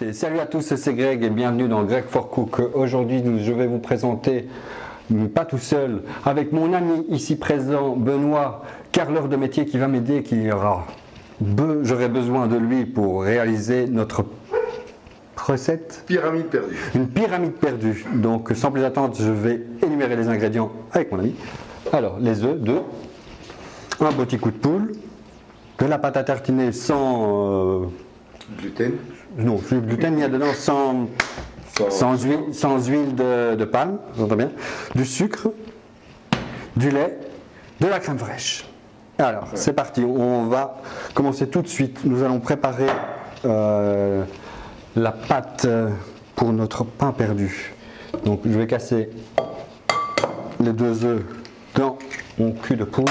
Et salut à tous, c'est Greg et bienvenue dans Greg for Cook. Aujourd'hui, je vais vous présenter, pas tout seul, avec mon ami ici présent, Benoît, carreleur de métier qui va m'aider, j'aurai besoin de lui pour réaliser notre recette. Pyramide perdue. Une pyramide perdue. Donc, sans plus attendre, je vais énumérer les ingrédients avec mon ami. Alors, les œufs, un petit coup de poule, de la pâte à tartiner sans... gluten. Non, le gluten, il y a dedans sans huile de palme, vous entendez bien, du sucre, du lait, de la crème fraîche. Alors, ouais. C'est parti, on va commencer tout de suite. Nous allons préparer la pâte pour notre pain perdu. Donc, je vais casser les 2 œufs dans mon cul de poule.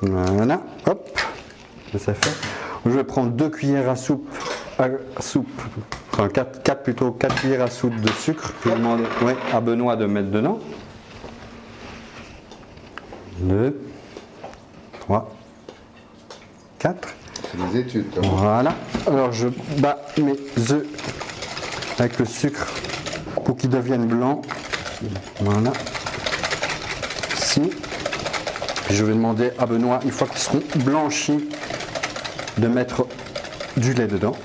Voilà, hop, ça fait. Je vais prendre 2 cuillères à soupe, enfin 4 cuillères à soupe de sucre. Je vais demander à Benoît de mettre dedans. 2, 3, 4. C'est des études. Hein. Voilà. Alors je bats mes œufs avec le sucre pour qu'ils deviennent blancs. Voilà. Ici. Puis je vais demander à Benoît, une fois qu'ils seront blanchis, de mettre du lait dedans.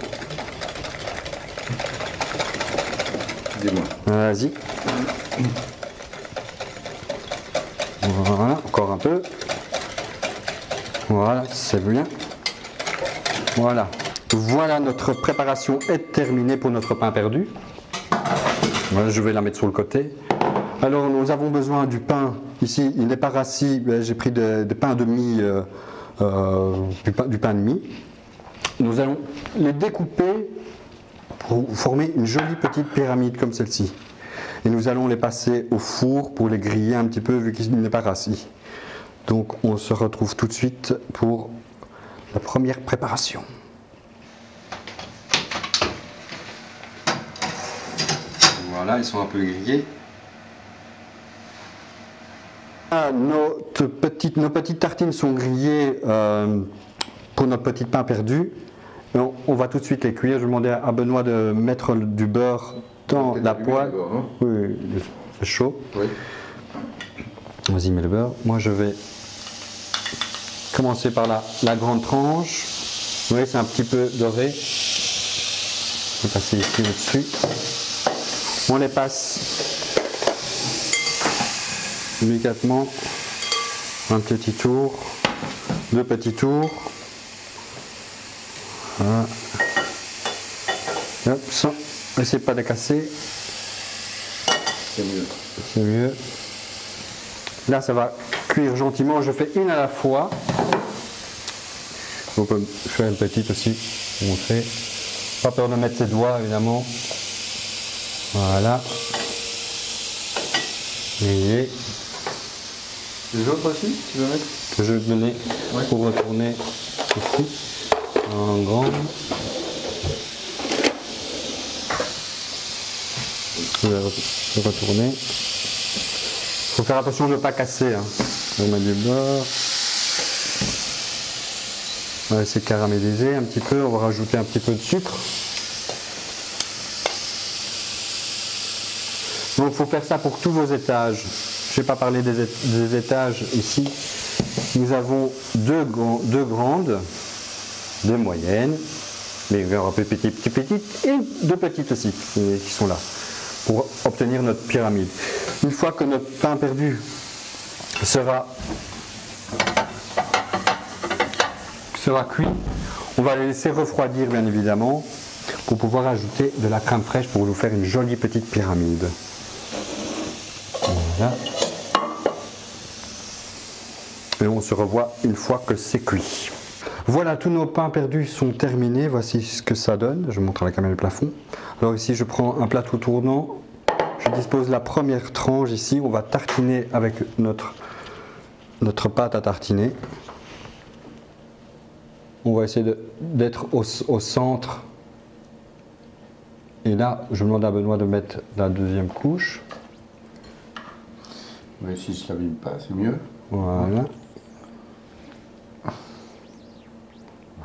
Dis-moi. Vas-y. Voilà, encore un peu. Voilà, c'est bien. Voilà. Voilà, notre préparation est terminée pour notre pain perdu. Voilà, je vais la mettre sur le côté. Alors, nous avons besoin du pain. Ici, il n'est pas rassis. J'ai pris des pains de mie. Du pain de mie. Nous allons les découper pour former une jolie petite pyramide comme celle-ci. Et nous allons les passer au four pour les griller un petit peu vu qu'il n'est pas rassis. Donc on se retrouve tout de suite pour la première préparation. Voilà, ils sont un peu grillés. Nos petites tartines sont grillées pour notre petit pain perdu. On va tout de suite les cuire. Je vais demander à Benoît de mettre du beurre dans la poêle. Hein. Oui, c'est chaud. Oui. Vas-y, mets le beurre. Moi, je vais commencer par la grande tranche. Vous voyez, c'est un petit peu doré. Je vais passer ici au-dessus. On les passe délicatement, un petit tour, 2 petits tours, voilà. Hop, sans essayer pas de casser, c'est mieux. C'est mieux. Là, ça va cuire gentiment. Je fais une à la fois. On peut faire une petite aussi pour montrer. Pas peur de mettre ses doigts, évidemment. Voilà. Et les autres aussi, tu veux mettre? Que je vais donner pour retourner ici en grand. Je vais retourner. Il faut faire attention de ne pas casser. Hein. On met du beurre. On va essayer de caraméliser un petit peu. On va rajouter un petit peu de sucre. Donc il faut faire ça pour tous vos étages. Je n'ai pas parlé des étages ici. Nous avons deux grandes, 2 moyennes, mais un peu petites et 2 petites aussi qui sont là pour obtenir notre pyramide. Une fois que notre pain perdu sera cuit, on va le laisser refroidir bien évidemment pour pouvoir ajouter de la crème fraîche pour nous faire une jolie petite pyramide. Voilà. Et on se revoit une fois que c'est cuit. Voilà, tous nos pains perdus sont terminés. Voici ce que ça donne. Je montre à la caméra le plafond. Alors ici, je prends un plateau tournant. Je dispose la première tranche ici. On va tartiner avec notre pâte à tartiner. On va essayer d'être au centre. Et là, je demande à Benoît de mettre la 2e couche. Mais si je ne l'abîme pas, c'est mieux. Voilà.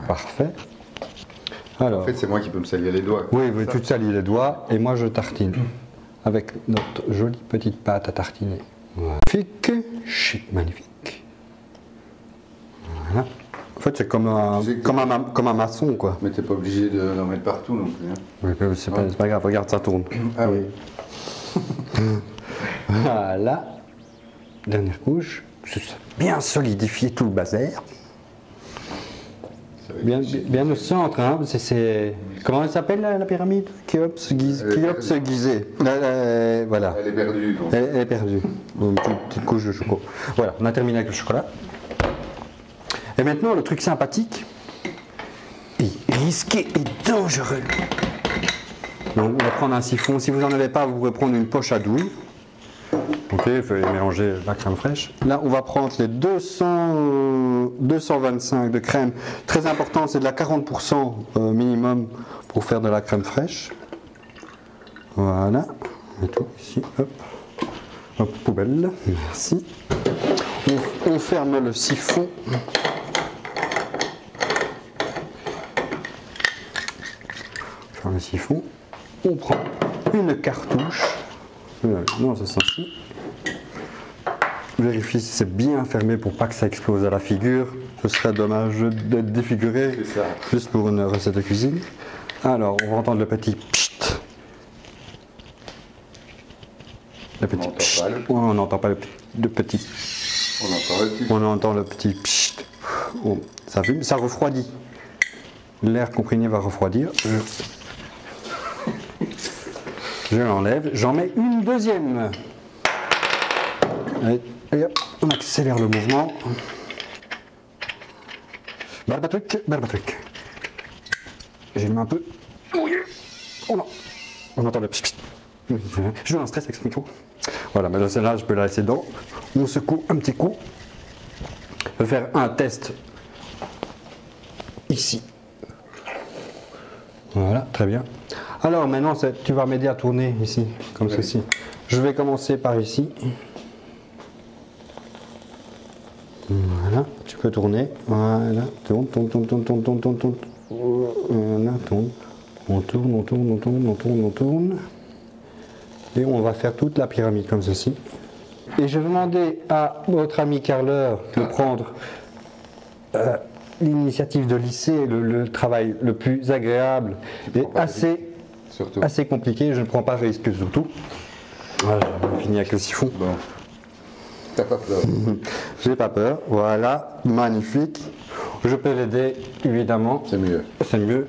Parfait. Alors, En fait, c'est moi qui peux me salir les doigts. oui, tu te salis les doigts et moi je tartine avec notre jolie petite pâte à tartiner. Magnifique, chic, magnifique. Voilà. En fait, c'est comme un maçon, quoi. Mais t'es pas obligé d'en mettre partout non plus. Hein. Oui, c'est pas grave, regarde, ça tourne. Ah oui. Voilà. Dernière couche. Bien solidifier tout le bazar. Bien au centre, hein. Comment elle s'appelle la pyramide? Khéops Gizeh. Voilà. Elle est perdue. Donc. Elle est perdue. Une petite couche de chocolat. Voilà, on a terminé avec le chocolat. Et maintenant, le truc sympathique et risqué et dangereux. Donc, on va prendre un siphon. Si vous n'en avez pas, vous pouvez prendre une poche à douille. Ok, il faut mélanger la crème fraîche. Là, on va prendre les 225 de crème. Très important, c'est de la 40% minimum pour faire de la crème fraîche. Voilà. Et tout ici, hop. Hop, poubelle. Merci. On ferme le siphon. Le siphon, on prend une cartouche, non c'est ceci, vérifie si c'est bien fermé pour pas que ça explose à la figure, ce serait dommage d'être défiguré juste pour une recette de cuisine. Alors on va entendre le petit pchit, on n'entend pas le petit, on entend le petit pchit, oh, ça fume, ça refroidit, l'air comprimé va refroidir. Je l'enlève, j'en mets une deuxième. Et hop, on accélère le mouvement. Barbatruc. J'ai le main un peu mouillé. Oh non, on entend le pchit. Je un stress avec ce micro. Voilà, mais celle-là, je peux la laisser dedans. On secoue un petit coup. Je vais faire un test ici. Voilà, très bien. Alors maintenant, tu vas m'aider à tourner ici, comme ceci. Je vais commencer par ici. Voilà, tu peux tourner. Voilà, tourne. Voilà, tourne. On tourne. Et on va faire toute la pyramide comme ceci. Et je vais demander à notre ami carreleur de prendre l'initiative de lisser le travail le plus agréable et assez compliqué. Je ne prends pas risque surtout. Voilà, on finit avec le siphon. Bon. T'as pas peur? J'ai pas peur. Voilà, magnifique. Je peux l'aider, évidemment. C'est mieux. C'est mieux.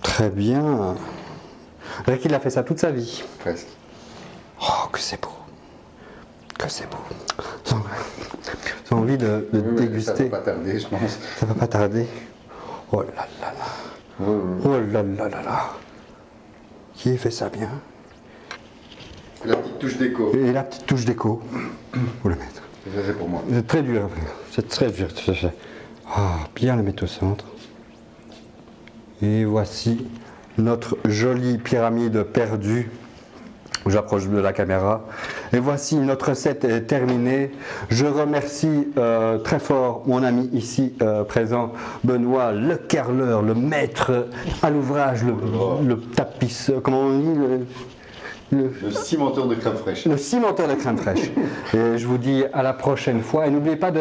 Très bien. Rick, il a fait ça toute sa vie. Presque. Oh, que c'est beau. Que c'est beau. J'ai envie de déguster. Ça va pas tarder, je pense. Ça va pas tarder. Oh là là là. Oh là là là là. Qui fait ça bien? La petite touche déco. Et la petite touche déco. Faut le mettre. Ça, c'est pour moi. C'est très dur. C'est très dur. Ah, bien le mettre au centre. Et voici notre jolie pyramide perdue. J'approche de la caméra. Et voici, notre recette est terminée. Je remercie très fort mon ami ici présent, Benoît, le carreleur, le maître à l'ouvrage, le tapisseur, comment on dit le cimenteur de crème fraîche. Le cimenteur de crème fraîche. Et je vous dis à la prochaine fois. Et n'oubliez pas de...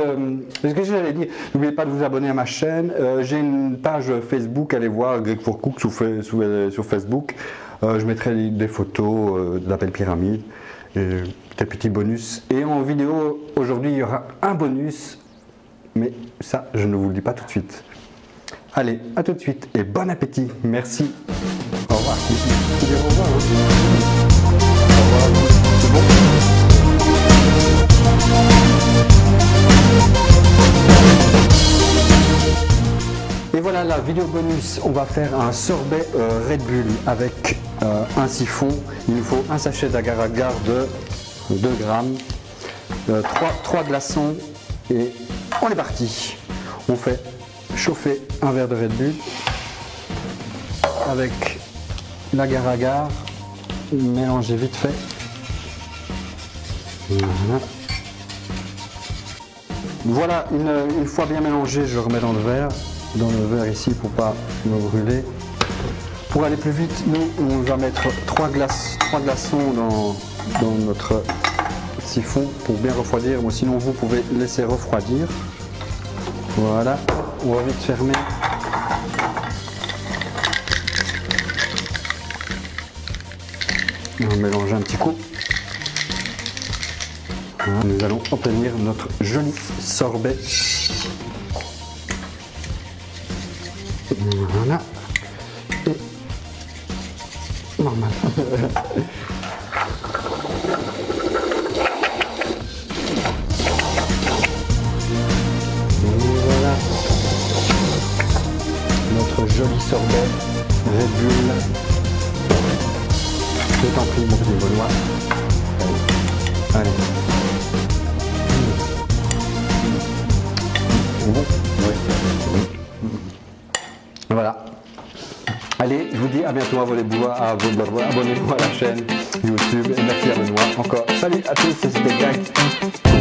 Ce que j'allais dire, n'oubliez pas de vous abonner à ma chaîne. J'ai une page Facebook, allez voir Greg for Cook sur Facebook. Je mettrai des photos de la belle pyramide. Et des petits bonus. Et en vidéo, aujourd'hui, il y aura un bonus. Mais ça, je ne vous le dis pas tout de suite. Allez, à tout de suite et bon appétit. Merci. Au revoir. Au revoir. C'est bon. Et voilà la vidéo bonus. On va faire un sorbet Red Bull avec un siphon. Il nous faut un sachet d'agar-agar de 2 grammes, 3 glaçons et on est parti. On fait chauffer un verre de Red Bull avec l'agar-agar, mélanger vite fait. Voilà, une fois bien mélangé, je le remets dans le verre dans le verre ici pour pas me brûler. Pour aller plus vite, nous on va mettre 3 glaçons dans notre siphon pour bien refroidir. Ou sinon vous pouvez laisser refroidir. Voilà, on va vite fermer. On va mélanger un petit coup. Voilà, nous allons obtenir notre joli sorbet. Voilà. Et normal. Voilà. Notre joli sorbet Red Bull. Je t'en prie, mon petit Benoît. Allez. Bon. Oui. Voilà. Allez, je vous dis à bientôt, abonnez-vous à la chaîne YouTube et merci à Benoît encore. Salut à tous, c'était Gag.